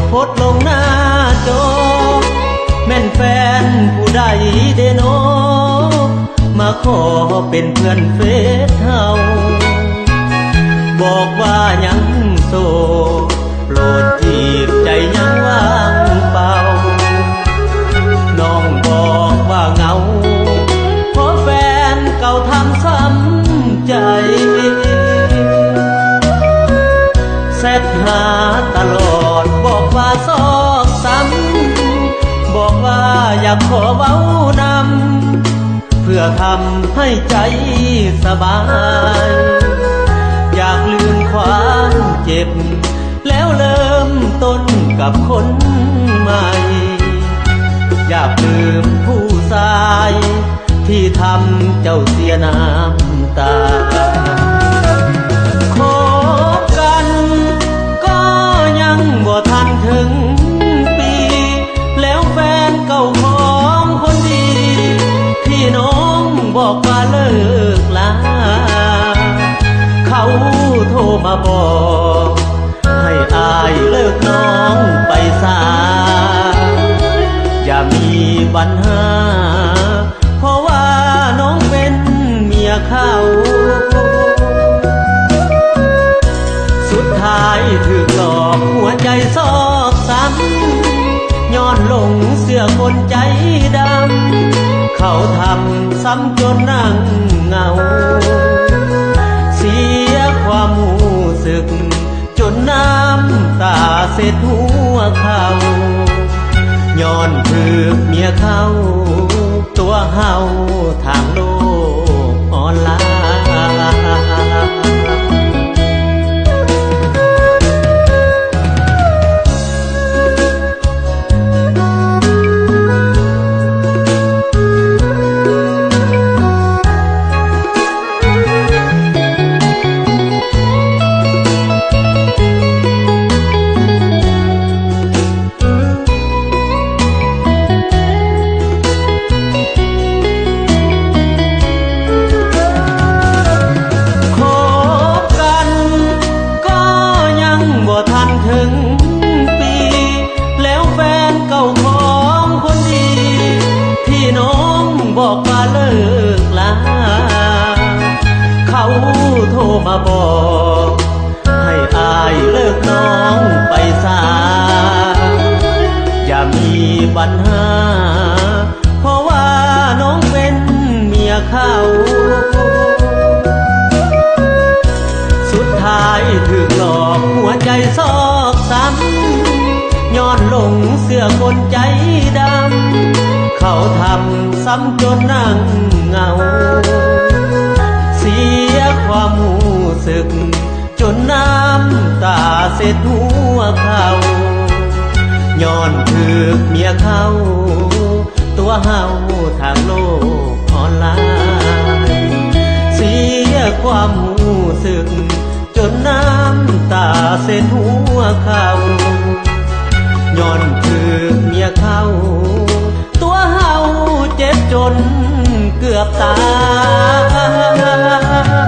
โพสต์ลงหน้าจอแม่นแฟนผู้ใดเดโนมาขอเป็นเพื่อนเฟซเฮาบอกว่ายังโสดโปรดจีบใจยังว่างเปล่าน้องบอกว่าเหงาเพราะแฟนเก่าทำซ้ำใจแซดหาตลอดบอกว่าซอกซ้ำบอกว่าอยากขอเว้านำเพื่อทำให้ใจสบายอยากลืมความเจ็บแล้วเริ่มต้นกับคนใหม่อยากลืมผู้ชายที่ทำเจ้าเสียน้ำตาคบกันก็ยังบ่ทันถึงปีแล้วแฟนเก่าของคนดีพี่น้องบอกว่าเลิกลาเขาโทรมาบอกให้อายเลิกน้องไปซะอย่ามีปัญหาเพราะว่าน้องเป็นเมียเขาสุดท้ายถูกหลอกหัวใจซอกซ้ำย้อนหลงเสื้อคนใจดำเขาทำซ้ำจนนั่งเหงาเสียความรู้สึกจนน้ำตาเสร็จหัวเขาย้อนถูกเมียเขาตัวเฮาทางโลกออนไลน์ถึงปีแล้วแฟนเก่าของคนดีพี่น้องบอกว่าเลิกลาเขาโทรมาบอกให้อายเลิกน้องไปซะอย่ามีปัญหาเพราะว่าน้องเป็นเมียเขาสุดท้ายถูกหลอกหัวใจซอกซ้ำย้อนหลงเสื้อคนใจดำเขาทำซ้ำจนนั่งเหงาเสียความรู้สึกจนน้ำตาเสร็จหัวเขาย้อนถูกเมียเขาตัวเฮาทางโลกออนไลน์เสียความรู้สึกจนน้ำตาเสร็จหัวเขาย้อนถูกเมียเขาตัวเฮาเจ็บจนเกือบตาย